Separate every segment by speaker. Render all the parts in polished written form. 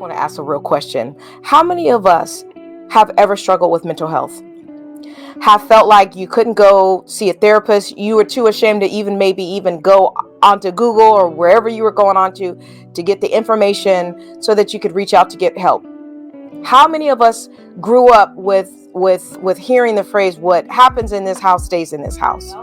Speaker 1: want to ask a real question. How many of us have ever struggled with mental health? Have felt like you couldn't go see a therapist? You were too ashamed to even go onto Google or wherever you were going on to get the information so that you could reach out to get help? How many of us grew up with hearing the phrase, what happens in this house stays in this house?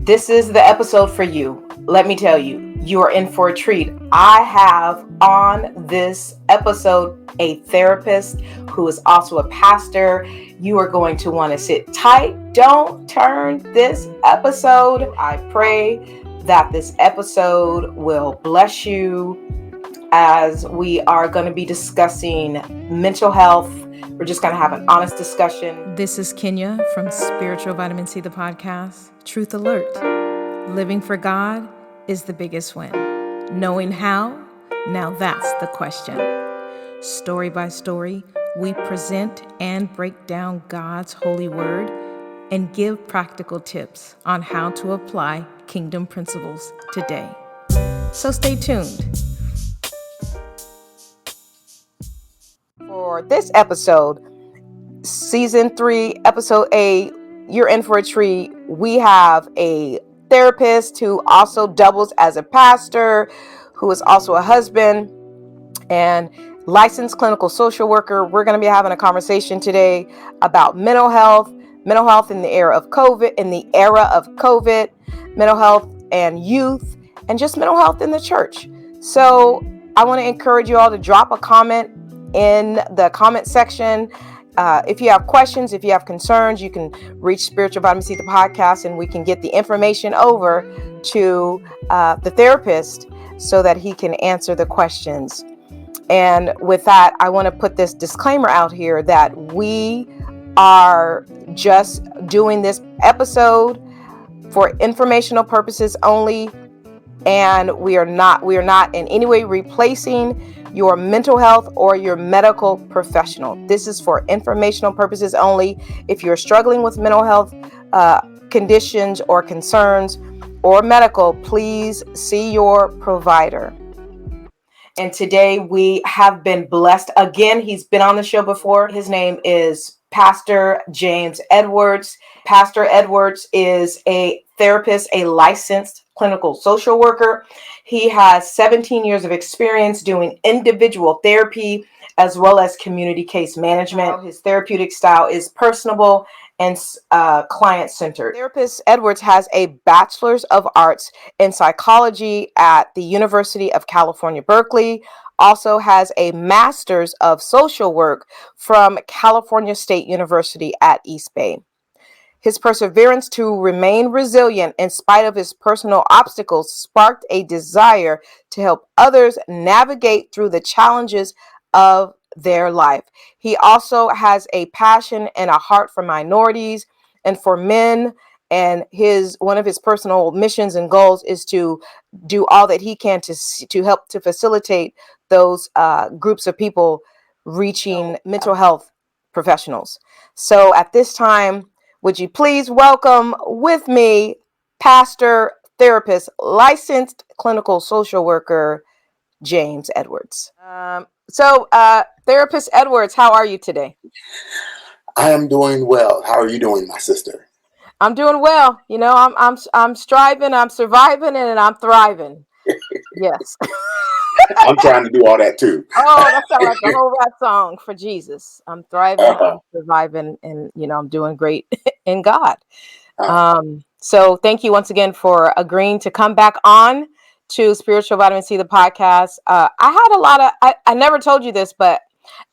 Speaker 1: This is the episode for you. Let me tell you, you are in for a treat. I have on this episode a therapist who is also a pastor. You are going to want to sit tight. Don't turn this episode. I pray that this episode will bless you as we are going to be discussing mental health. We're just going to have an honest discussion.
Speaker 2: This is Kenya from Spiritual Vitamin C, the podcast. Truth alert. Living for God is the biggest win. Knowing how? Now that's the question. Story by story, we present and break down God's holy word and give practical tips on how to apply kingdom principles today. So stay tuned.
Speaker 1: For this episode, season 3, episode 8, you're in for a treat. We have a therapist who also doubles as a pastor, who is also a husband and licensed clinical social worker. We're going to be having a conversation today about mental health in the era of COVID, mental health and youth, and just mental health in the church. So I want to encourage you all to drop a comment in the comment section. If you have questions, if you have concerns, you can reach Spiritual Vitamin C, the podcast, and we can get the information over to the therapist so that he can answer the questions. And with that, I want to put this disclaimer out here that we are just doing this episode for informational purposes only, and we are not in any way replacing your mental health or your medical professional. This is for informational purposes only. If you're struggling with mental health conditions or concerns or medical, please see your provider. And today we have been blessed. Again, he's been on the show before. His name is Pastor James Edwards. Pastor Edwards is a therapist, a licensed clinical social worker. He has 17 years of experience doing individual therapy as well as community case management. His therapeutic style is personable and client-centered. Therapist Edwards has a bachelor's of arts in psychology at the University of California, Berkeley. Also has a master's of social work from California State University at East Bay. His perseverance to remain resilient in spite of his personal obstacles sparked a desire to help others navigate through the challenges of their life. He also has a passion and a heart for minorities and for men. And one of his personal missions and goals is to do all that he can to help to facilitate those groups of people reaching mental health professionals. So at this time, would you please welcome with me pastor, therapist, licensed clinical social worker, James Edwards. Therapist Edwards, how are you today?
Speaker 3: I am doing well. How are you doing, my sister?
Speaker 1: I'm doing well. You know, I'm striving, I'm surviving, and I'm thriving. Yes.
Speaker 3: I'm trying to do all that too.
Speaker 1: Oh, that sounds like a whole rap song for Jesus. I'm thriving, I'm surviving, and I'm doing great in God. So thank you once again for agreeing to come back on to Spiritual Vitamin C, the podcast. I never told you this, but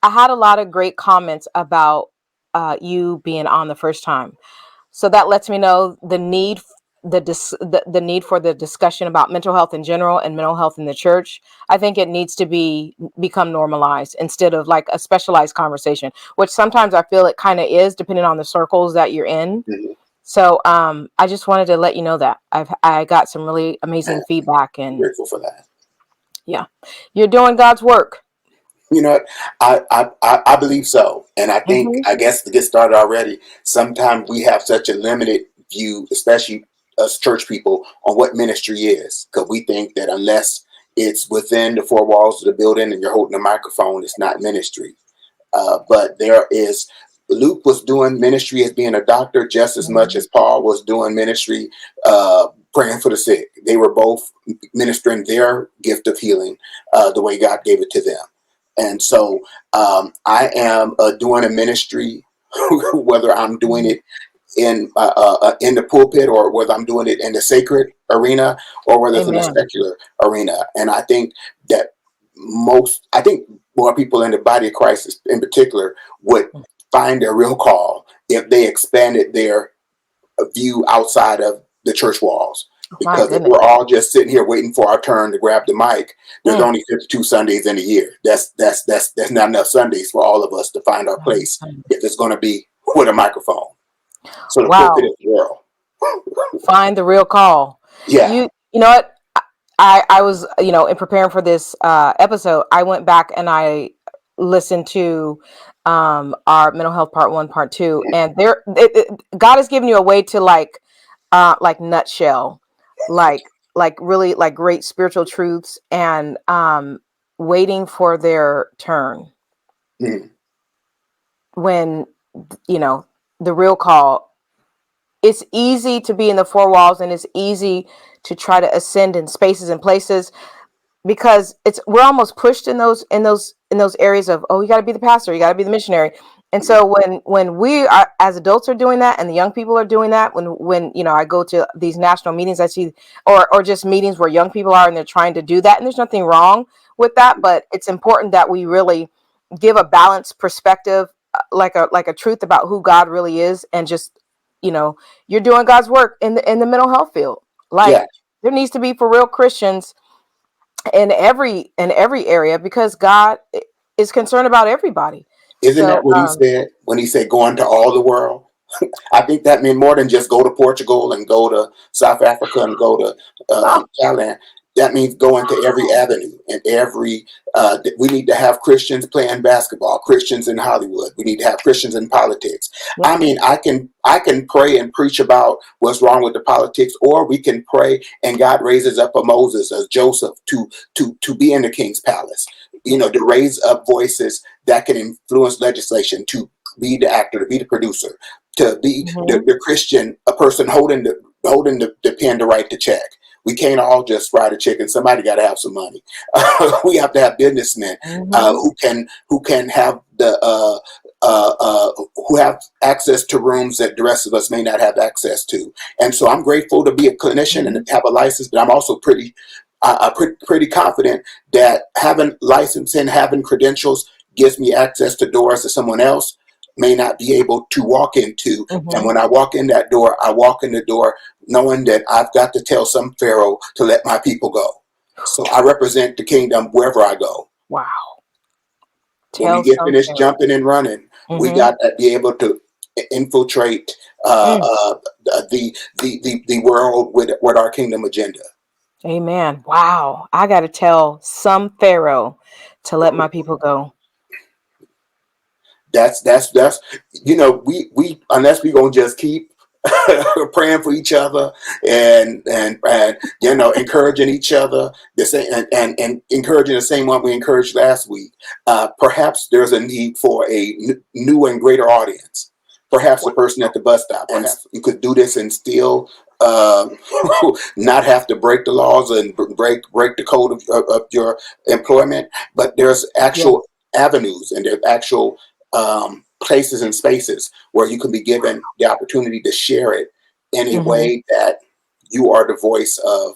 Speaker 1: I had a lot of great comments about you being on the first time. So that lets me know the need the need for the discussion about mental health in general and mental health in the church. I think it needs to become normalized instead of like a specialized conversation, which sometimes I feel it kind of is depending on the circles that you're in. Mm-hmm. So I just wanted to let you know that I got some really amazing feedback, and
Speaker 3: I'm grateful for that.
Speaker 1: Yeah, you're doing God's work.
Speaker 3: You know what? I believe so. And I think, I guess to get started already, sometimes we have such a limited view, especially us church people, on what ministry is. Because we think that unless it's within the four walls of the building and you're holding a microphone, it's not ministry. But Luke was doing ministry as being a doctor just as much as Paul was doing ministry, praying for the sick. They were both ministering their gift of healing the way God gave it to them. And so I am doing a ministry, whether I'm doing it in the pulpit or whether I'm doing it in the sacred arena or whether it's in the secular arena. And I think that more people in the body of Christ in particular would find their real call if they expanded their view outside of the church walls. Because if we're all just sitting here waiting for our turn to grab the mic, there's only 52 Sundays in a year. That's not enough Sundays for all of us to find our place if it's going to be with a microphone. So the pulpit is the world.
Speaker 1: Find the real call.
Speaker 3: Yeah.
Speaker 1: You know what? I was, in preparing for this episode, I went back and I listened to our mental health part 1, part 2, and God has given you a way to like nutshell, like really like great spiritual truths and waiting for their turn.
Speaker 3: Mm.
Speaker 1: When, the real call, it's easy to be in the four walls and it's easy to try to ascend in spaces and places because we're almost pushed in those areas of, oh, you got to be the pastor, you got to be the missionary. And so when we are, as adults, are doing that and the young people are doing that, when I go to these national meetings, I see, or just meetings where young people are and they're trying to do that, and there's nothing wrong with that, but it's important that we really give a balanced perspective, like a truth about who God really is, and just, you're doing God's work in the mental health field. There needs to be for real Christians in every area because God is concerned about everybody.
Speaker 3: Isn't that what he said when he said going to all the world? I think that meant more than just go to Portugal and go to South Africa and go to Thailand. That means going to every avenue and we need to have Christians playing basketball, Christians in Hollywood. We need to have Christians in politics. Yeah. I mean, I can pray and preach about what's wrong with the politics, or we can pray and God raises up a Moses, a Joseph to be in the king's palace, to raise up voices that can influence legislation, to be the actor, to be the producer, to be the Christian, a person holding the pen to write the check. We can't all just write a check, and somebody got to have some money. We have to have businessmen who can have who have access to rooms that the rest of us may not have access to. And so I'm grateful to be a clinician and to have a license, but I'm also pretty confident that having license and having credentials gives me access to doors that someone else may not be able to walk into. And when I walk in that door, I walk in the door knowing that I've got to tell some Pharaoh to let my people go. So I represent the kingdom wherever I go.
Speaker 1: Wow.
Speaker 3: When we get finished jumping and running, we got to be able to infiltrate the world with our kingdom agenda.
Speaker 1: Amen. Wow. I got to tell some Pharaoh to let my people go.
Speaker 3: That's we unless we gonna just keep praying for each other and encouraging each other the same and encouraging the same one we encouraged last week. Perhaps there's a need for a new and greater audience. Perhaps the person at the bus stop, and you could do this and still not have to break the laws and break the code of your employment. But there's actual avenues and there's actual places and spaces where you can be given the opportunity to share it in a way that you are the voice of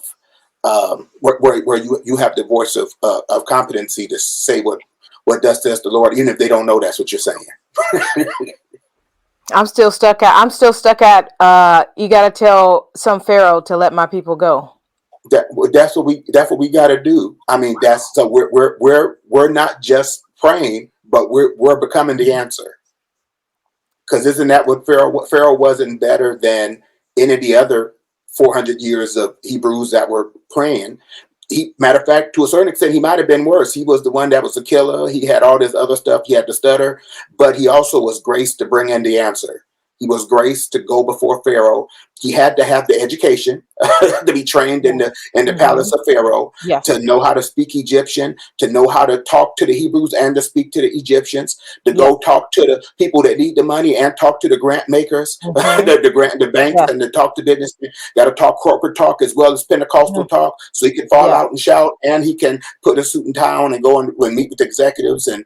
Speaker 3: where you have the voice of competency to say what thus says the Lord, even if they don't know that's what you're saying.
Speaker 1: I'm still stuck at you got to tell some Pharaoh to let my people go.
Speaker 3: That's what we got to do. I mean, so we're not just praying, but we're becoming the answer. Because isn't that what Pharaoh wasn't better than any of the other 400 years of Hebrews that were praying? Matter of fact, to a certain extent, he might have been worse. He was the one that was a killer. He had all this other stuff. He had to stutter, but he also was graced to bring in the answer. He was graced to go before Pharaoh. He had to have the education to be trained in the palace of Pharaoh,
Speaker 1: Yes.
Speaker 3: to know how to speak Egyptian, to know how to talk to the Hebrews and to speak to the Egyptians, to go talk to the people that need the money and talk to the grant makers, the banks, and to talk to business. Got to talk corporate talk as well as Pentecostal talk, so he can fall out and shout, and he can put a suit and tie on and go and meet with executives and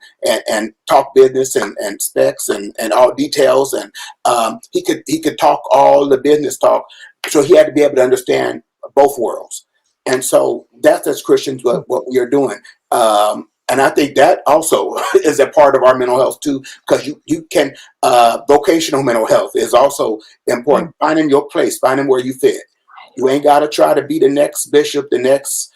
Speaker 3: talk business and specs and all details, and he could talk all the business talk. So he had to be able to understand both worlds. And so that's, as Christians, what we are doing. And I think that also is a part of our mental health too, because you can, vocational mental health is also important. Finding your place, finding where you fit. You ain't got to try to be the next bishop, the next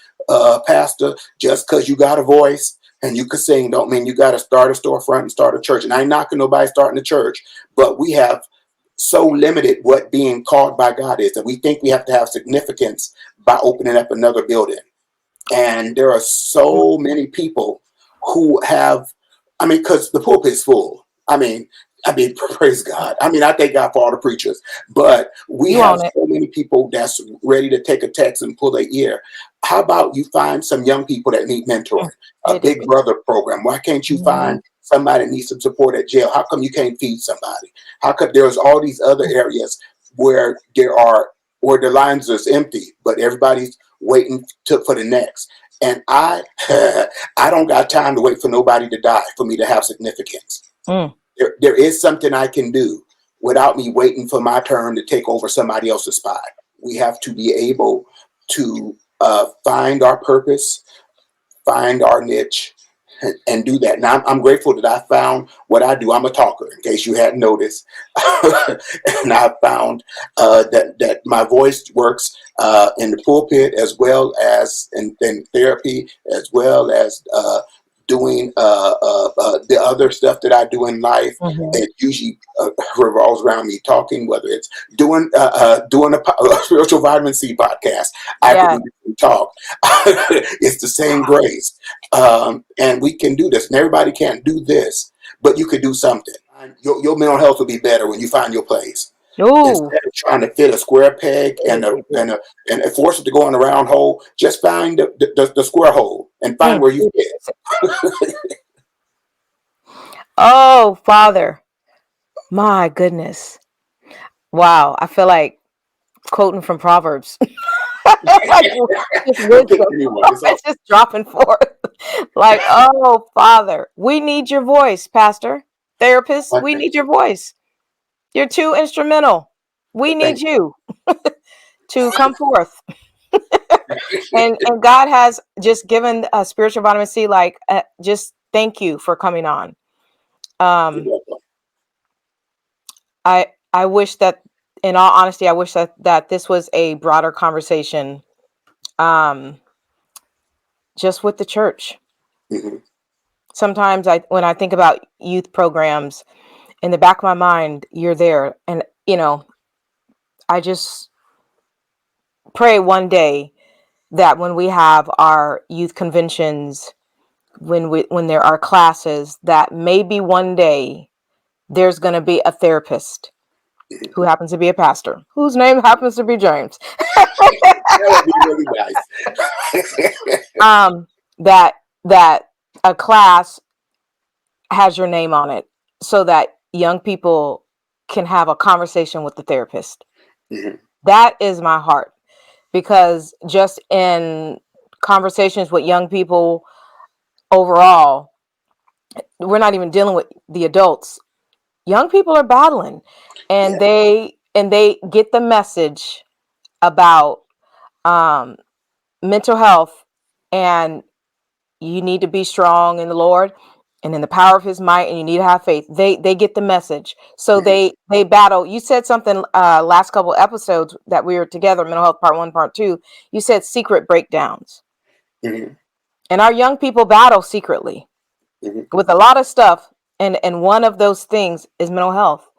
Speaker 3: pastor, just because you got a voice and you can sing. Don't mean you got to start a storefront and start a church. And I ain't knocking nobody starting a church, but we have so limited what being called by God is, that we think we have to have significance by opening up another building. And there are so many people who have, I mean, because the pulpit's full. I mean, praise God. I mean, I thank God for all the preachers, but we have so many people that's ready to take a text and pull their ear. How about you find some young people that need mentoring, a Big Brother program? Why can't you find somebody that needs some support at jail? How come you can't feed somebody? How come there's all these other areas where the lines is empty, but everybody's waiting for the next? And I don't got time to wait for nobody to die for me to have significance. There is something I can do without me waiting for my turn to take over somebody else's spot. We have to be able to find our purpose, find our niche, and do that. Now, I'm grateful that I found what I do. I'm a talker, in case you hadn't noticed. And I found that my voice works in the pulpit, as well as in therapy, as well as doing the other stuff that I do in life. It usually revolves around me talking, whether it's doing a spiritual vitamin C podcast. I can talk. It's the same grace. And we can do this. And everybody can't do this, but you could do something. Your mental health will be better when you find your place. Instead of trying to fit a square peg and force it to go in a round hole, just find the square hole and find where you fit.
Speaker 1: Oh, Father, my goodness. Wow. I feel like quoting from Proverbs. It's just dropping forth. Like, oh, Father, we need your voice, Pastor, therapist. We need your voice. You're too instrumental. We need you to come forth. and God has just given spiritual vitamin C, like, just thank you for coming on. I wish that, in all honesty, I wish that this was a broader conversation, just with the church. Sometimes when I think about youth programs, in the back of my mind, you're there. And, I just pray one day that when we have our youth conventions, when there are classes, that maybe one day there's going to be a therapist who happens to be a pastor, whose name happens to be James.
Speaker 3: That would be really
Speaker 1: nice. That a class has your name on it, so that young people can have a conversation with the therapist. That is my heart, because just in conversations with young people overall, we're not even dealing with the adults. Young people are battling, and they get the message about mental health, and you need to be strong in the Lord and in the power of his might, and you need to have faith. They get the message. So they battle. You said something last couple episodes that we were together, mental health part 1, part 2. You said secret breakdowns. And our young people battle secretly with a lot of stuff. And one of those things is mental health.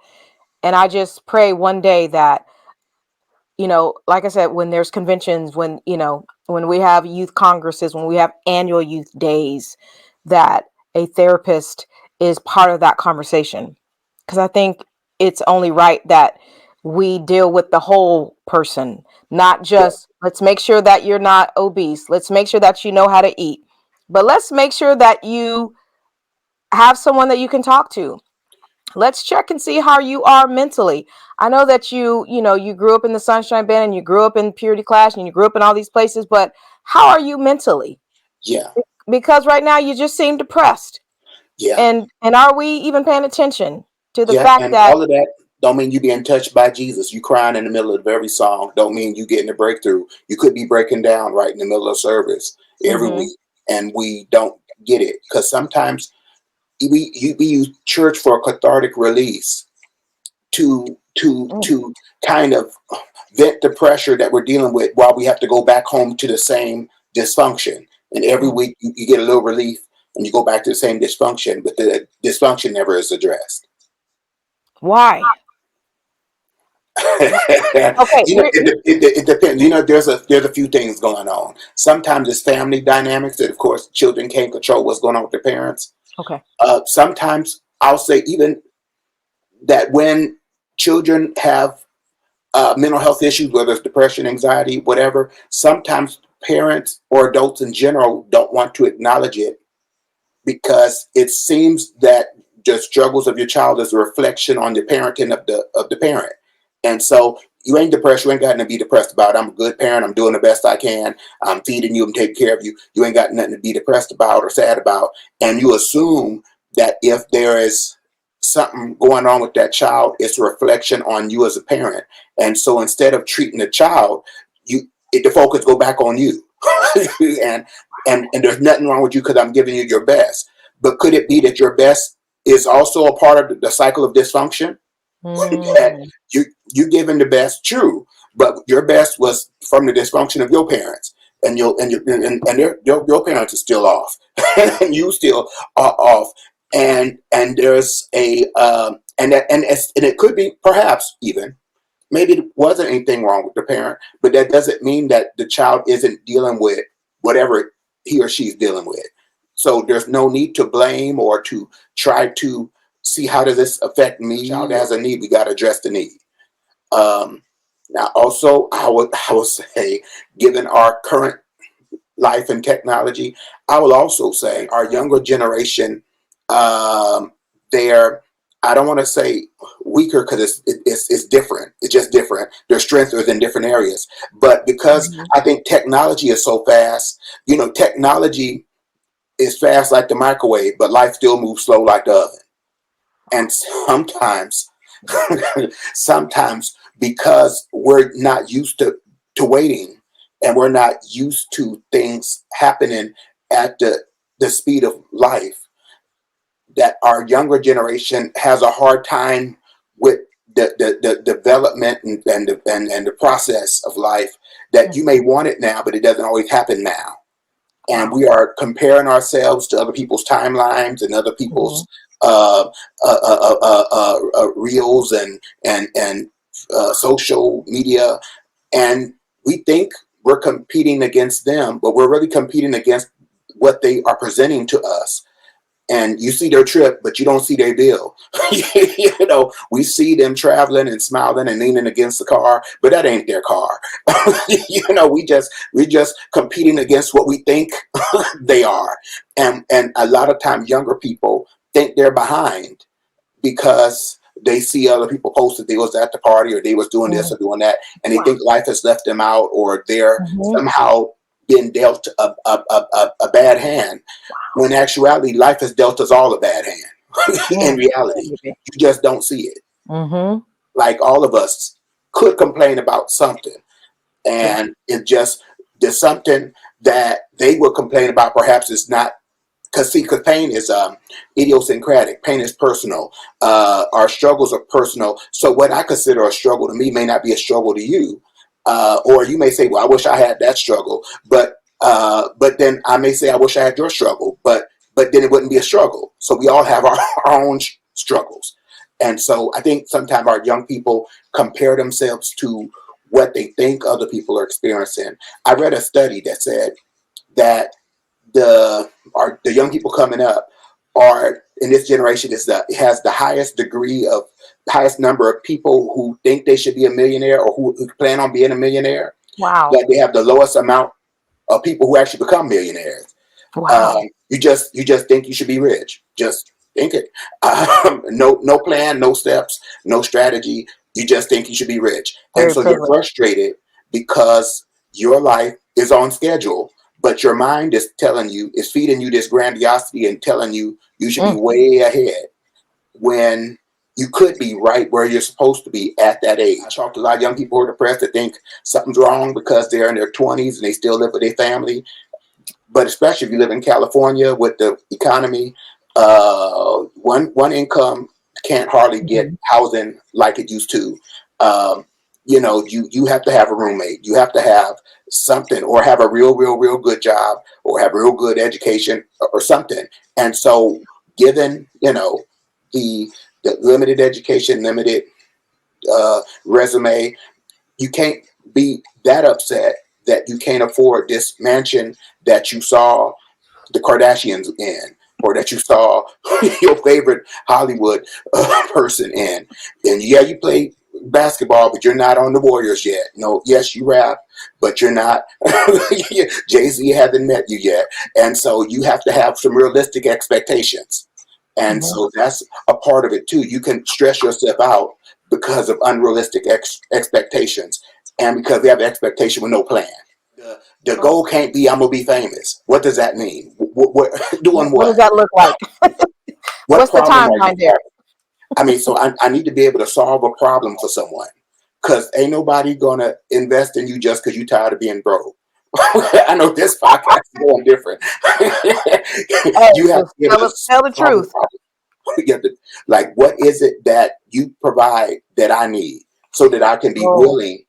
Speaker 1: And I just pray one day that, like I said, when there's conventions, when we have youth congresses, when we have annual youth days, that a therapist is part of that conversation. Because I think it's only right that we deal with the whole person, not
Speaker 3: Yeah,
Speaker 1: just let's make sure that you're not obese. Let's make sure that you know how to eat. But let's make sure that you have someone that you can talk to. Let's check and see how you are mentally. I know that you grew up in the Sunshine Band and you grew up in Purity Class and you grew up in all these places, but how are you mentally?
Speaker 3: yeah,
Speaker 1: Because right now you just seem depressed.
Speaker 3: yeah,
Speaker 1: And are we even paying attention to the
Speaker 3: yeah.
Speaker 1: fact
Speaker 3: And
Speaker 1: that
Speaker 3: all of that don't mean you being touched by Jesus. You crying in the middle of every song don't mean you getting a breakthrough. You could be breaking down right in the middle of service every
Speaker 1: mhm,
Speaker 3: week, and we don't get it because sometimes we use church for a cathartic release
Speaker 1: mm,
Speaker 3: to kind of vent the pressure that we're dealing with while we have to go back home to the same dysfunction. And every
Speaker 1: mm.
Speaker 3: week you get a little relief and you go back to the same dysfunction, but the dysfunction never is addressed.
Speaker 1: Why? Okay,
Speaker 3: It depends. There's a few things going on. Sometimes it's family dynamics that, of course, children can't control what's going on with their parents.
Speaker 1: okay.
Speaker 3: Sometimes I'll say even that when children have mental health issues, whether it's depression, anxiety, whatever, sometimes parents or adults in general don't want to acknowledge it because it seems that the struggles of your child is a reflection on the parenting of the parent. And so you ain't depressed. You ain't got nothing to be depressed about. I'm a good parent. I'm doing the best I can. I'm feeding you. I'm taking care of you. You ain't got nothing to be depressed about or sad about. And you assume that if there is something going on with that child, it's a reflection on you as a parent. And so instead of treating the child, the focus go back on you. and and there's nothing wrong with you because I'm giving you your best. But could it be that your best is also a part of the cycle of dysfunction? That
Speaker 1: Mm,
Speaker 3: you giving the best, true, but your best was from the dysfunction of your parents, and your parents are still off, and you still are off, and there's a and it could be perhaps even maybe there wasn't anything wrong with the parent, but that doesn't mean that the child isn't dealing with whatever he or she's dealing with. So there's no need to blame or to try to see how does this affect me. The child has a need, we got to address the need. Um, Now, also, I would say, given our current life and technology, I will also say our younger generation, they're, I don't want to say weaker because it's different. It's just different. Their strength is in different areas. But because
Speaker 1: mhm.
Speaker 3: I think technology is so fast, technology is fast like the microwave, but life still moves slow like the oven. And sometimes because we're not used to waiting and we're not used to things happening at the speed of life, that our younger generation has a hard time with the development and the process of life, that you may want it now, but it doesn't always happen now. And
Speaker 1: Wow.
Speaker 3: we are comparing ourselves to other people's timelines and other
Speaker 1: Mhm.
Speaker 3: people's reels and social media, and we think we're competing against them, but we're really competing against what they are presenting to us. And you see their trip, but you don't see their bill. We see them traveling and smiling and leaning against the car, but that ain't their car. We just competing against what we think they are, and a lot of times younger people think they're behind because they see other people post that they was at the party or they was doing this
Speaker 1: Mm.
Speaker 3: or doing that, and they
Speaker 1: Wow.
Speaker 3: think life has left them out or they're
Speaker 1: Mhm.
Speaker 3: somehow been dealt a bad hand, when in actuality life has dealt us all a bad hand. In
Speaker 1: Mm.
Speaker 3: reality,
Speaker 1: Maybe.
Speaker 3: you just don't see it.
Speaker 1: Mhm.
Speaker 3: Like all of us could complain about something,
Speaker 1: Yeah.
Speaker 3: and it just there's something that they would complain about, perhaps it's not. Because pain is idiosyncratic. Pain is personal. Our struggles are personal. So what I consider a struggle to me may not be a struggle to you. Or you may say, well, I wish I had that struggle. But then I may say, I wish I had your struggle. But then it wouldn't be a struggle. So we all have our own struggles. And so I think sometimes our young people compare themselves to what they think other people are experiencing. I read a study that said that the young people coming up are in this generation has the highest degree of highest number of people who think they should be a millionaire or who plan on being a millionaire.
Speaker 1: Wow.
Speaker 3: But they have the lowest amount of people who actually become millionaires.
Speaker 1: Wow.
Speaker 3: You just think you should be rich. Just think it. No plan, no steps, no strategy. You just think you should be rich.
Speaker 1: Very
Speaker 3: And so
Speaker 1: privileged.
Speaker 3: you're frustrated because your life is on schedule, but your mind is feeding you this grandiosity and telling you should be way ahead when you could be right where you're supposed to be at that age. I talk to a lot of young people who are depressed that think something's wrong because they're in their 20s and they still live with their family. But especially if you live in California with the economy, one income can't hardly get housing like it used to. You have to have a roommate. You have to have something, or have a real good job, or have a real good education, or something. And so, given the limited education, limited resume, you can't be that upset that you can't afford this mansion that you saw the Kardashians in, or that you saw your favorite Hollywood person in. And yeah, you play basketball, but you're not on the Warriors yet. No, yes, you rap, but you're not. Jay-Z hasn't met you yet. And so you have to have some realistic expectations. And so that's a part of it too. You can stress yourself out because of unrealistic expectations, and because we have an expectation with no plan. The goal can't be, I'm gonna be famous. What does that mean? What doing
Speaker 1: What
Speaker 3: what?
Speaker 1: does that look like? What's the
Speaker 3: problem are you
Speaker 1: timeline there?
Speaker 3: I mean, so I need to be able to solve a problem for someone, because ain't nobody gonna invest in you just because you're tired of being broke. I know this podcast is going different. You have to be able to
Speaker 1: Tell the
Speaker 3: solve
Speaker 1: truth.
Speaker 3: You have to, like, what is it that you provide that I need so that I can be willing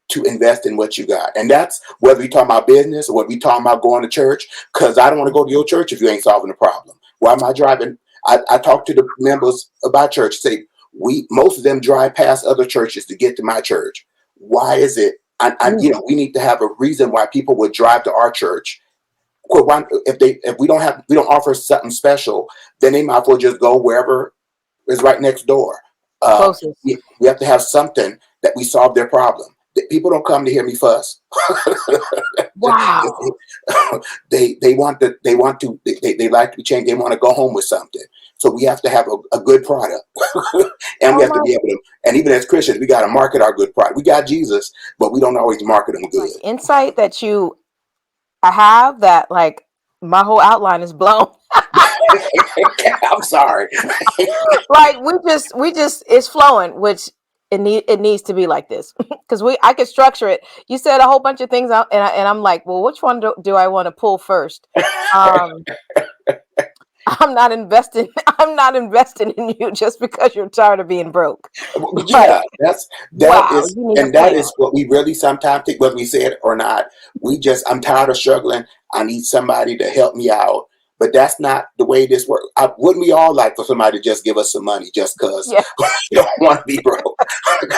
Speaker 3: to invest in what you got? And that's whether we talking about business or whether we talking about going to church, because I don't want to go to your church if you ain't solving the problem. Why am I driving? I talk to the members about church, say most of them drive past other churches to get to my church. Why is it? We need to have a reason why people would drive to our church. If we don't offer something special, then they might as well just go wherever is right next door. We have to have something that we solve their problem. People don't come to hear me fuss.
Speaker 1: Wow.
Speaker 3: They like to be changed. They want to go home with something. So we have to have a good product. And we have to be able to, and even as Christians, we got to market our good product. We got Jesus, but we don't always market him good.
Speaker 1: Insight that I have, that like my whole outline is blown.
Speaker 3: I'm sorry.
Speaker 1: Like we just it's flowing, which it needs to be like this, because I could structure it. You said a whole bunch of things out, and I'm like, well, which one do I want to pull first? I'm not investing in you just because you're tired of being broke.
Speaker 3: Yeah, that is what we really sometimes think, whether we say it or not. I'm tired of struggling. I need somebody to help me out. But that's not the way this works. Wouldn't we all like for somebody to just give us some money just because we don't want to be broke?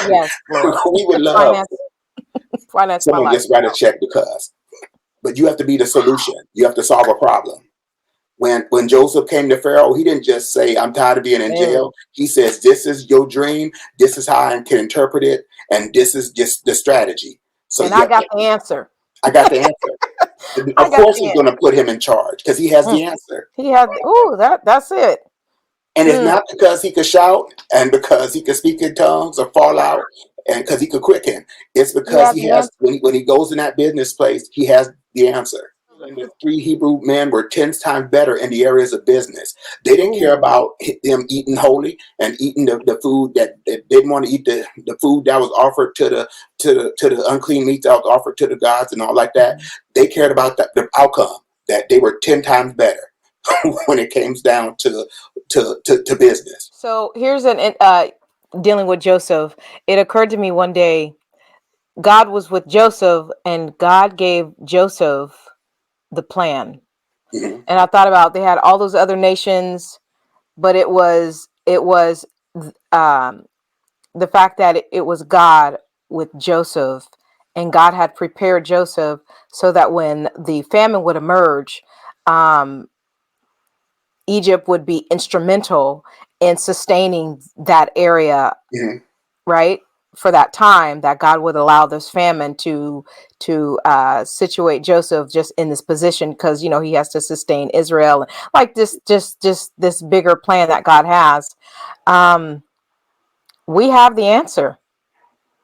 Speaker 1: Yes,
Speaker 3: we would love
Speaker 1: finance
Speaker 3: someone just write a check because. But you have to be the solution. You have to solve a problem. When Joseph came to Pharaoh, he didn't just say, I'm tired of being in jail. He says, this is your dream. This is how I can interpret it. And this is just the strategy. So
Speaker 1: I got the answer.
Speaker 3: I got the answer. Of course he's going to put him in charge because he has the answer.
Speaker 1: He had, that's it.
Speaker 3: And it's not because he could shout and because he could speak in tongues or fall out and because he could quicken. It's because he has, when he goes in that business place, he has the answer. And the 3 Hebrew men were 10 times better in the areas of business. They didn't care about them eating holy and eating the food that they didn't want to eat, the food that was offered to the unclean meat that was offered to the gods and all like that. They cared about the outcome, that they were 10 times better when it came down to business.
Speaker 1: So here's dealing with Joseph. It occurred to me one day, God was with Joseph and God gave Joseph the plan. And I thought about, they had all those other nations, but it was the fact that it was God with Joseph, and God had prepared Joseph so that when the famine would emerge, Egypt would be instrumental in sustaining that area,
Speaker 3: Mhm.
Speaker 1: right? For that time, that God would allow this famine to situate Joseph just in this position, because he has to sustain Israel, and like this, just this bigger plan that God has. Um, we have the answer,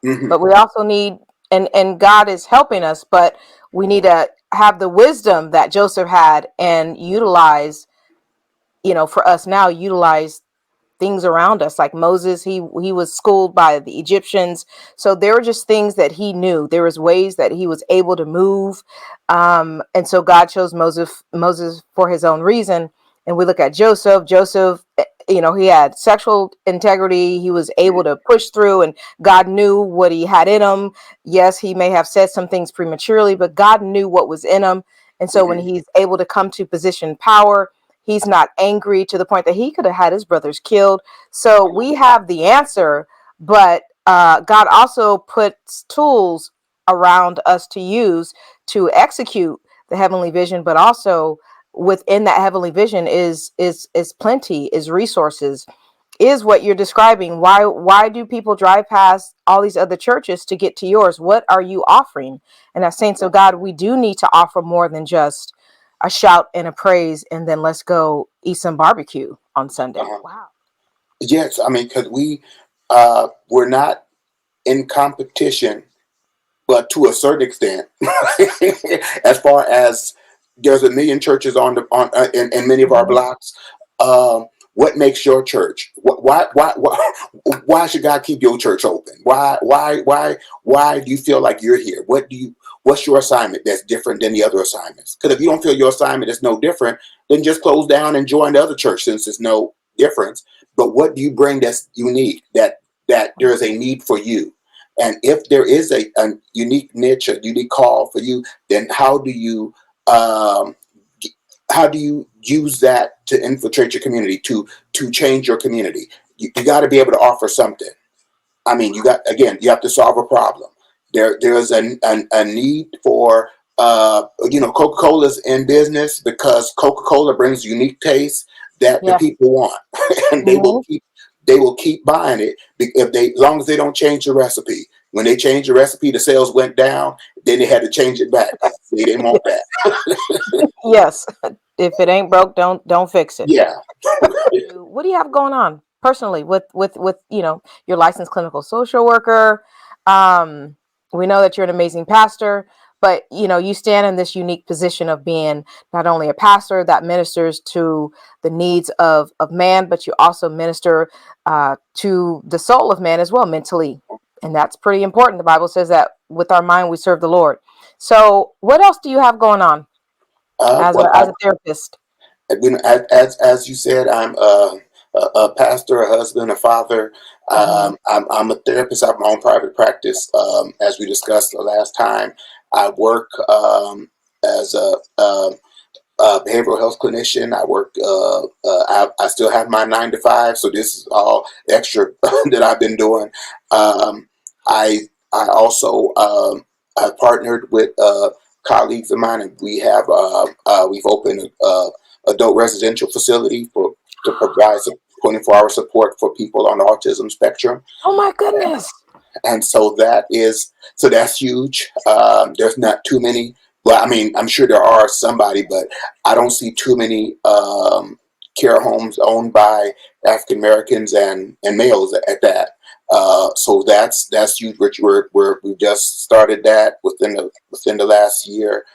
Speaker 3: Mhm.
Speaker 1: but we also need, and God is helping us, but we need to have the wisdom that Joseph had and utilize, for us now, utilize things around us. Like Moses, he was schooled by the Egyptians, so there were just things that he knew. There was ways that he was able to move, and so God chose Moses for his own reason. And we look at Joseph, he had sexual integrity. He was able to push through, and God knew what he had in him. Yes, he may have said some things prematurely, but God knew what was in him. And so when
Speaker 3: Mhm.
Speaker 1: he's able to come to position power, he's not angry to the point that he could have had his brothers killed. So we have the answer, but God also puts tools around us to use to execute the heavenly vision. But also within that heavenly vision is plenty, is resources, is what you're describing. Why do people drive past all these other churches to get to yours? What are you offering? And as saints of God, we do need to offer more than just a shout and a praise and then let's go eat some barbecue on Sunday.
Speaker 3: Uh-huh.
Speaker 1: Wow.
Speaker 3: Yes, I mean, because we're not in competition, but to a certain extent, as far as there's a million churches in many of our
Speaker 1: Mhm.
Speaker 3: blocks. What makes your church? Why should God keep your church open? Why do you feel like you're here? What's your assignment that's different than the other assignments? Because if you don't feel your assignment is no different, then just close down and join the other church, since there's no difference. But what do you bring that's unique, that there is a need for you? And if there is a unique niche, a unique call for you, then um, how do you use that to infiltrate your community, to change your community? You got to be able to offer something. I mean, you have to solve a problem. There's a need for Coca-Cola's in business because Coca-Cola brings unique taste that the
Speaker 1: Yes.
Speaker 3: people want, and
Speaker 1: Mhm.
Speaker 3: they will keep buying it if they, as long as they don't change the recipe. When they changed the recipe, the sales went down. Then they had to change it back because they didn't want that.
Speaker 1: Yes. If it ain't broke, don't fix it.
Speaker 3: Yeah.
Speaker 1: What do you have going on personally with your licensed clinical social worker? Um, we know that you're an amazing pastor, but you stand in this unique position of being not only a pastor that ministers to the needs of man, but you also minister to the soul of man as well, mentally, and that's pretty important. The Bible says that with our mind we serve the Lord. So, what else do you have going on as
Speaker 3: Well,
Speaker 1: a therapist?
Speaker 3: as you said, I'm a pastor, a husband, a father.
Speaker 1: Mhm.
Speaker 3: I'm a therapist. I have my own private practice. As we discussed the last time, I work as a behavioral health clinician. I work. I still have my 9 to 5, so this is all extra that I've been doing. Um, I also I've partnered with colleagues of mine, and we've opened a adult residential facility to provide 24-hour support for people on the autism spectrum.
Speaker 1: Oh my goodness.
Speaker 3: And so that's huge. There's not too many. Well, I mean, I'm sure there are somebody, but I don't see too many care homes owned by African Americans and males at that. So that's huge. We just started that within the last year.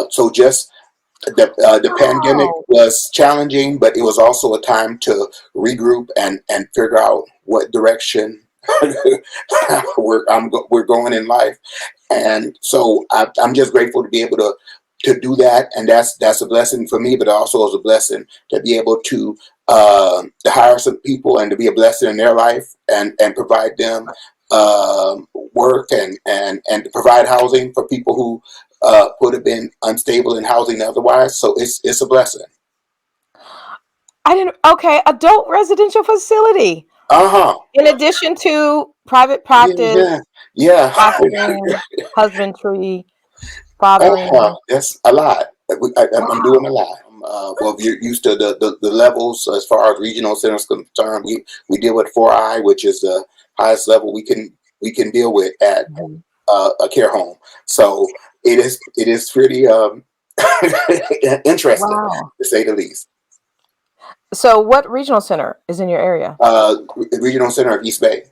Speaker 3: So just the pandemic
Speaker 1: Wow.
Speaker 3: was challenging, but it was also a time to regroup and figure out what direction we're going in life. And so I'm just grateful to be able to do that, and that's a blessing for me, but also is a blessing to be able to hire some people and to be a blessing in their life and provide them work and to provide housing for people who would have been unstable in housing otherwise. So it's a blessing.
Speaker 1: I didn't. Okay, adult residential facility.
Speaker 3: Uh-huh.
Speaker 1: In addition to private
Speaker 3: Yeah.
Speaker 1: practice,
Speaker 3: Yeah.
Speaker 1: fostering, husbandry, fathering.
Speaker 3: That's a lot. I'm
Speaker 1: Wow.
Speaker 3: doing a lot. Well, if you're used to the levels as far as regional centers concerned, we deal with 4I, which is the highest level we can deal with at a care home. So it is pretty interesting,
Speaker 1: Wow.
Speaker 3: to say the least.
Speaker 1: So what regional center is in your area?
Speaker 3: Regional Center of East Bay.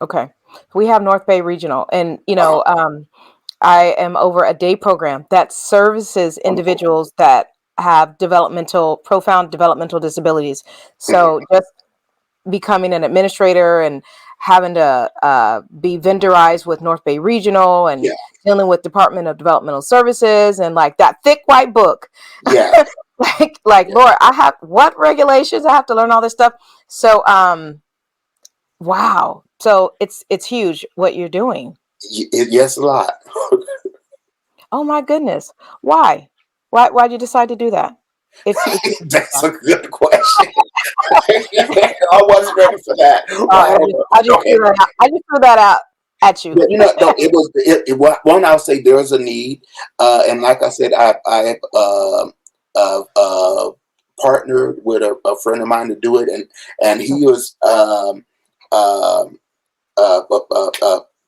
Speaker 1: Okay. We have North Bay Regional, and
Speaker 3: Uh-huh.
Speaker 1: I am over a day program that services
Speaker 3: Wonderful.
Speaker 1: individuals that have profound developmental disabilities.
Speaker 3: Mhm.
Speaker 1: So just becoming an administrator and having to be vendorized with North Bay Regional and
Speaker 3: Yeah,
Speaker 1: dealing with Department of Developmental Services and like that thick white book.
Speaker 3: yeah,
Speaker 1: Like
Speaker 3: yeah.
Speaker 1: Lord, I have what regulations? I have to learn all this stuff. So wow. So it's huge what you're doing.
Speaker 3: Yes, a lot.
Speaker 1: Oh my goodness. Why? Why'd you decide to do that? If you
Speaker 3: That's a good question. I wasn't ready for that.
Speaker 1: I
Speaker 3: Wow.
Speaker 1: just I just threw
Speaker 3: Okay.
Speaker 1: that out. I just threw that out at you.
Speaker 3: Yeah, no, one. I'll say there is a need, and like I said, I partnered with a friend of mine to do it, and he was um,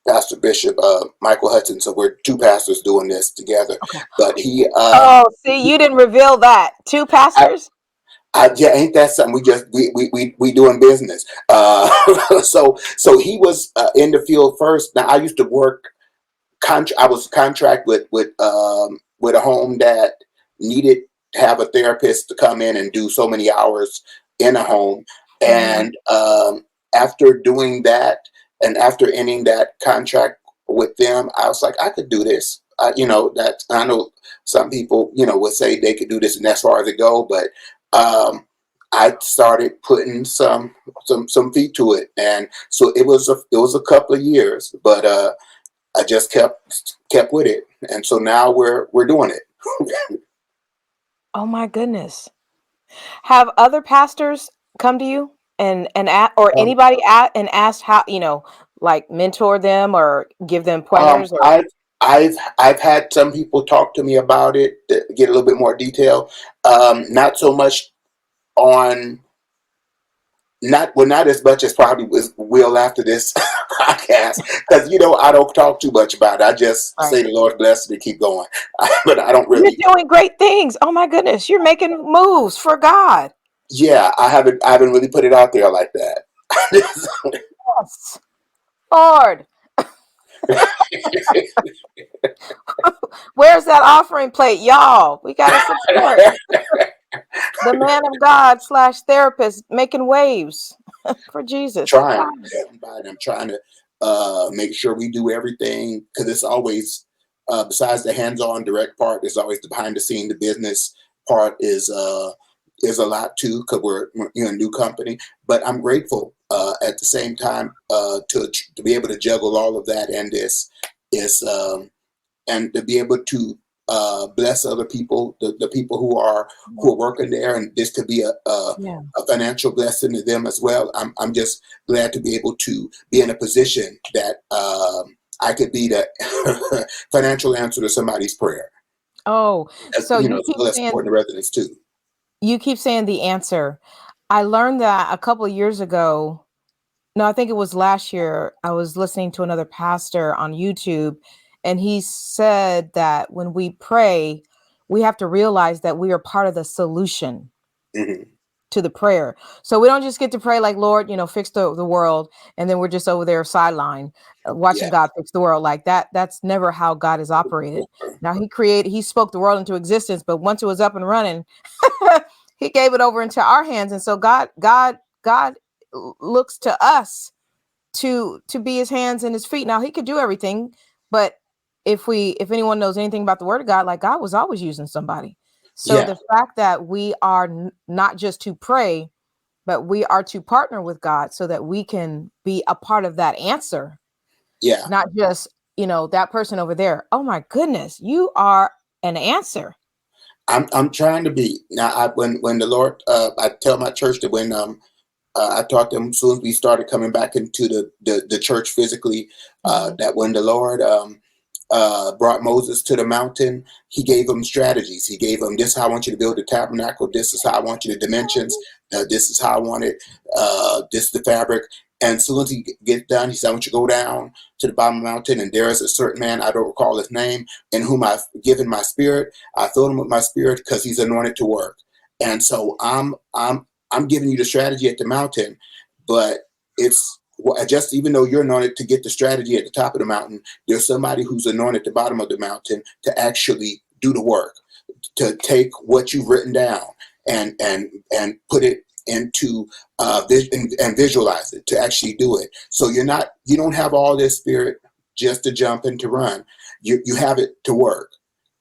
Speaker 3: Pastor Bishop Michael Hudson. So we're two pastors doing this together.
Speaker 1: Okay.
Speaker 3: But
Speaker 1: Oh, see, you didn't reveal that. Two
Speaker 3: I,
Speaker 1: pastors?
Speaker 3: yeah, ain't that something? We doing business. So he was in the field first. Now I used to work. I was contract with a home that needed to have a therapist to come in and do so many hours in a home.
Speaker 1: Mm-hmm.
Speaker 3: And after doing that, and after ending that contract with them, I was like, I could do this. That I know some people, would say they could do this, and as far as it go, but I started putting some feet to it, and so it was a couple of years, but I just kept with it, and so now we're doing it.
Speaker 1: Oh my goodness. Have other pastors come to you or
Speaker 3: Um,
Speaker 1: anybody and asked how, like mentor them or give them
Speaker 3: um,
Speaker 1: pointers or
Speaker 3: I've I've had some people talk to me about it to get a little bit more detail. Not so much on not as much as probably will after this podcast, because I don't talk too much about it. I just
Speaker 1: right.
Speaker 3: say the Lord's blessing and keep going, but I don't
Speaker 1: You're
Speaker 3: really.
Speaker 1: doing great things. Oh my goodness. You're making moves for God.
Speaker 3: Yeah, I haven't really put it out there like that.
Speaker 1: Yes. Lord, where's that offering plate? Y'all, we got to support the man of God / therapist making waves for Jesus.
Speaker 3: Trying,
Speaker 1: Wow.
Speaker 3: I'm trying to make sure we do everything, because it's always besides the hands-on direct part, there's always the behind the scene, the business part is a lot too, because we're a new company. But I'm grateful at the same time to be able to juggle all of that, and this is and to be able to bless other people, the people who are working there, and this could be
Speaker 1: Yeah.
Speaker 3: a financial blessing to them as well. I'm just glad to be able to be in a position that I could be the financial answer to somebody's prayer,
Speaker 1: Oh, so
Speaker 3: as well as supporting the residents too.
Speaker 1: you keep saying the answer. I learned that a couple of years ago. No, I think it was last year. I was listening to another pastor on YouTube, and he said that when we pray, we have to realize that we are part of the solution
Speaker 3: Hmm.
Speaker 1: to the prayer. So we don't just get to pray like, Lord, fix the world, and then we're just over there sideline watching
Speaker 3: Yeah,
Speaker 1: God fix the world like that. That's never how God has operated. Now he spoke the world into existence, but once it was up and running, he gave it over into our hands. And so God looks to us to be his hands and his feet. Now he could do everything, but if anyone knows anything about the word of God, like God was always using somebody. So
Speaker 3: yeah,
Speaker 1: the fact that we are not just to pray, but we are to partner with God so that we can be a part of that answer,
Speaker 3: yeah.
Speaker 1: not just, that person over there. Oh my goodness, you are an answer.
Speaker 3: I'm trying to be now. When the Lord, I tell my church that when I taught them as soon as we started coming back into the church physically,
Speaker 1: Mhm.
Speaker 3: that when the Lord brought Moses to the mountain, he gave him strategies. He gave him, this is how I want you to build the tabernacle. This is how I want you to dimensions. This is how I want it. This is the fabric. And as soon as he gets done, he said, I want you to go down to the bottom of the mountain. And there is a certain man, I don't recall his name, in whom I've given my spirit. I filled him with my spirit because he's anointed to work. And so I'm giving you the strategy at the mountain, but it's just, even though you're anointed to get the strategy at the top of the mountain, there's somebody who's anointed at the bottom of the mountain to actually do the work, to take what you've written down and put it into and visualize it, to actually do it. So you don't have all this spirit just to jump and to run. You have it to work.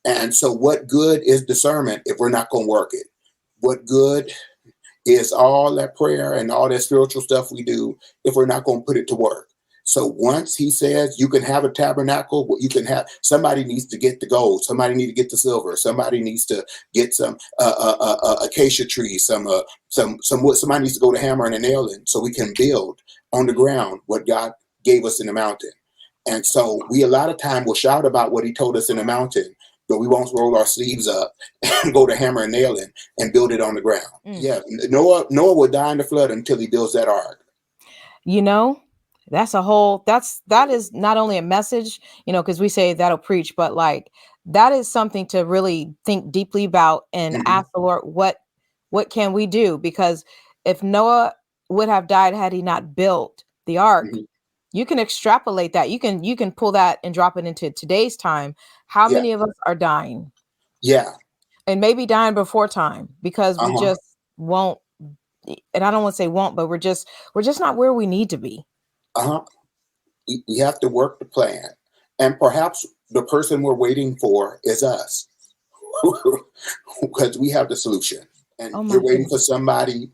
Speaker 3: And so what good is discernment if we're not going to work it? What good is all that prayer and all that spiritual stuff we do if we're not going to put it to work? So once he says you can have a tabernacle, what you can have, somebody needs to get the gold, somebody needs to get the silver, somebody needs to get some acacia trees, some wood, somebody needs to go to hammer and a nail in so we can build on the ground what God gave us in the mountain. And so we a lot of time will shout about what he told us in the mountain, but we won't roll our sleeves up and go to hammer and nail in and build it on the ground. Yeah, Noah will die in the flood until he builds that ark.
Speaker 1: That is not only a message, because we say that'll preach, but like that is something to really think deeply about and ask the Lord, what can we do? Because if Noah would have died had he not built the ark, you can extrapolate that. You can pull that and drop it into today's time. How many of us are dying? Yeah. And maybe dying before time because we just won't, and I don't want to say won't, but we're just not where we need to be.
Speaker 3: We have to work the plan. And perhaps the person we're waiting for is us. Because we have the solution. And you're waiting for somebody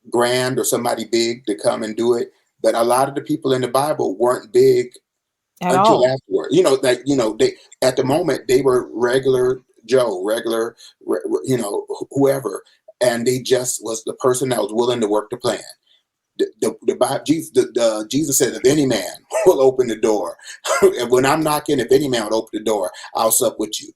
Speaker 3: grand or somebody big to come and do it. But a lot of the people in the Bible weren't big until afterward. They at the moment they were regular Joe, whoever, and they just was the person that was willing to work the plan. Jesus said, if any man will open the door, and when I'm knocking, if any man will open the door, I'll sup with you.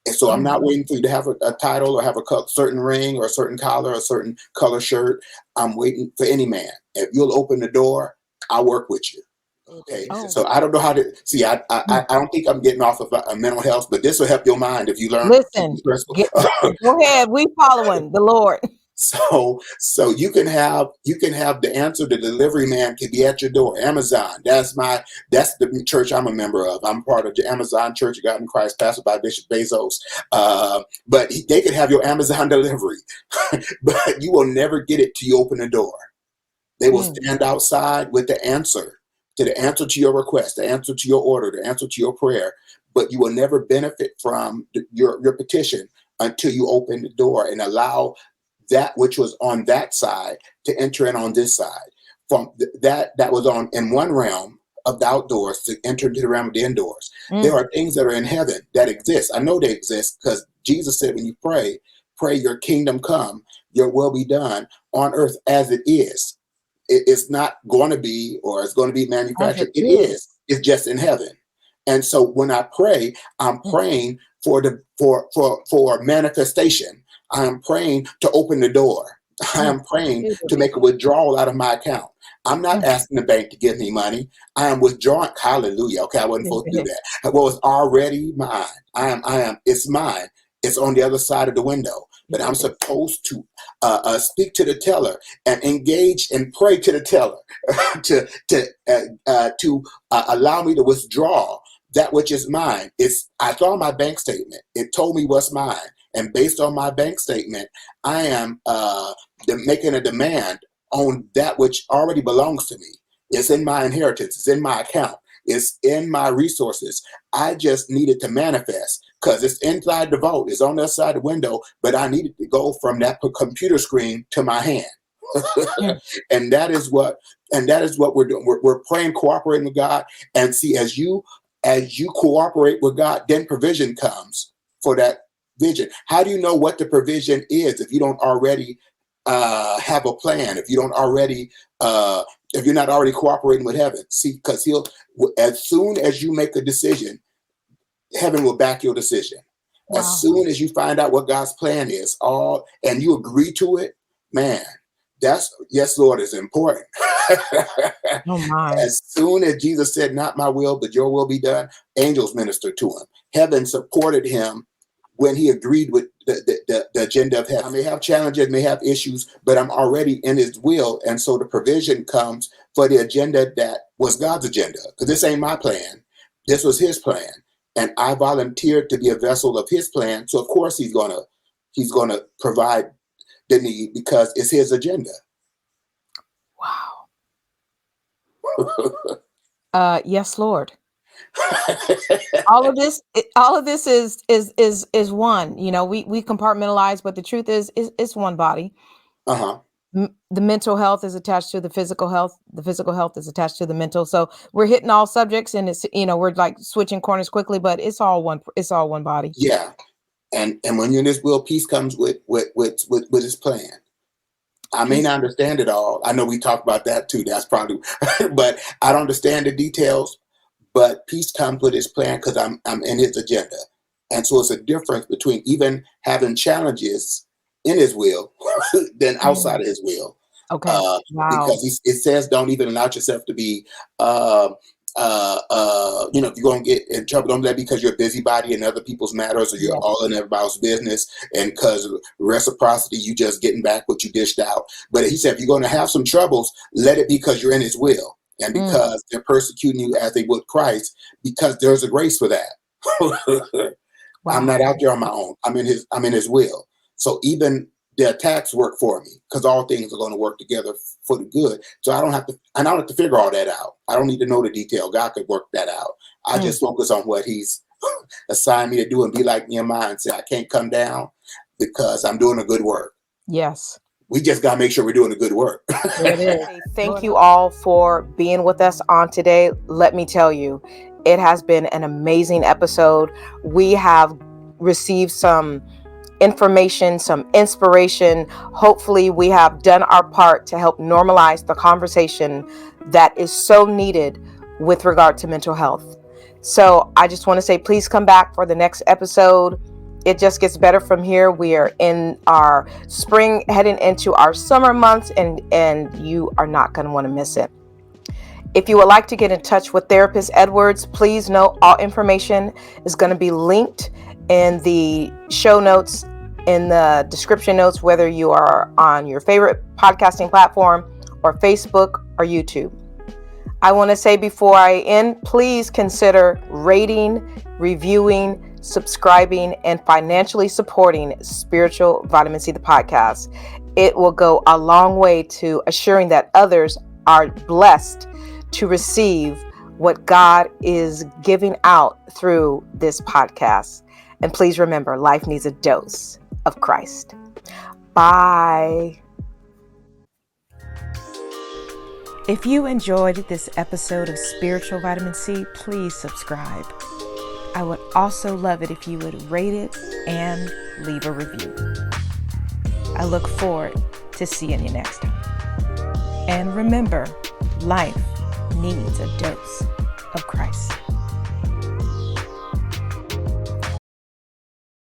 Speaker 3: And so I'm not waiting for you to have a title or have a certain ring or a certain collar or a certain color shirt. I'm waiting for any man. If you'll open the door, I'll work with you. Okay. So I don't know how to see. I don't think I'm getting off of mental health, but this will help your mind if you learn.
Speaker 1: Listen, go ahead. We following the Lord.
Speaker 3: So you can have the answer. The delivery man can be at your door. Amazon. That's the church I'm a member of. I'm part of the Amazon Church of God in Christ, pastored by Bishop Bezos. But they can have your Amazon delivery, but you will never get it till you open the door. They will stand outside with the answer to your request, the answer to your order, the answer to your prayer. But you will never benefit from your petition until you open the door and allow that which was on that side to enter in on this side. From that was on in one realm of the outdoors to enter into the realm of the indoors. There are things that are in heaven that exist. I know they exist because Jesus said when you pray your kingdom come, your will be done on earth as it is. It's not going to be, or it's going to be manufactured. It is. It's just in heaven. And so when I pray, I'm praying for manifestation. I am praying to open the door. I am praying to make a withdrawal out of my account. I'm not asking the bank to give me money. I am withdrawing. Hallelujah. Okay, I wasn't supposed to do that. Well, it's already mine. It's mine. It's on the other side of the window. But I'm supposed to speak to the teller and engage and pray to the teller to allow me to withdraw that which is mine. I saw my bank statement. It told me what's mine. And based on my bank statement, I am making a demand on that which already belongs to me. It's in my inheritance. It's in my account. It's in my resources. I just needed to manifest because it's inside the vault. It's on the other side of the window, but I needed to go from that computer screen to my hand. And that is what we're doing. We're praying, cooperating with God. And see, as you cooperate with God, then provision comes for that vision. How do you know what the provision is if you don't already have a plan? If you don't already, if you're not already cooperating with heaven? See, because as soon as you make a decision, heaven will back your decision.
Speaker 1: Wow.
Speaker 3: As soon as you find out what God's plan is, and you agree to it, man, that's, yes, Lord, is important.
Speaker 1: Oh my.
Speaker 3: As soon as Jesus said, not my will, but your will be done, angels ministered to him. Heaven supported him when he agreed with the agenda of heaven. I may have challenges, may have issues, but I'm already in his will. And so the provision comes for the agenda that was God's agenda. Because this ain't my plan. This was his plan. And I volunteered to be a vessel of his plan. So of course he's gonna provide the need because it's his agenda.
Speaker 1: Wow. Yes, Lord. all of this is one. You know, we compartmentalize, but the truth is it's one body.
Speaker 3: Uh-huh.
Speaker 1: The mental health is attached to the physical health. The physical health is attached to the mental. So we're hitting all subjects, and it's, you know, we're like switching corners quickly, but it's all one body.
Speaker 3: Yeah. And when you're in this will, peace comes with his plan. I may not understand it all. I know we talked about that too. That's probably, but I don't understand the details. But peace comes with his plan because I'm in his agenda. And so it's a difference between even having challenges in his will than outside of his will.
Speaker 1: Okay. Wow.
Speaker 3: Because it says don't even allow yourself to be, you know, if you're going to get in trouble, don't let because you're a busybody in other people's matters or you're all in everybody's business. And because of reciprocity, you just getting back what you dished out. But he said, if you're going to have some troubles, let it be because you're in his will. And because they're persecuting you as they would Christ, because there's a grace for that. Wow. I'm not out there on my own. I'm in his will. So even the attacks work for me because all things are going to work together for the good. So I don't have to figure all that out. I don't need to know the detail. God could work that out. I just focus on what he's assigned me to do and be like Nehemiah and say, I can't come down because I'm doing a good work.
Speaker 1: Yes.
Speaker 3: We just got to make sure we're doing the good work.
Speaker 1: It is. Thank you all for being with us on today. Let me tell you, it has been an amazing episode. We have received some information, some inspiration. Hopefully we have done our part to help normalize the conversation that is so needed with regard to mental health. So I just want to say, please come back for the next episode. It just gets better from here. We are in our spring, heading into our summer months, and you are not going to want to miss it. If you would like to get in touch with Therapist Edwards, please know all information is going to be linked in the show notes, in the description notes, whether you are on your favorite podcasting platform or Facebook or YouTube. I want to say before I end, please consider rating, reviewing, subscribing, and financially supporting Spiritual Vitamin C, the podcast. It will go a long way to assuring that others are blessed to receive what God is giving out through this podcast. And please remember, life needs a dose of Christ. Bye. If you enjoyed this episode of Spiritual Vitamin C, please subscribe. I would also love it if you would rate it and leave a review. I look forward to seeing you next time. And remember, life needs a dose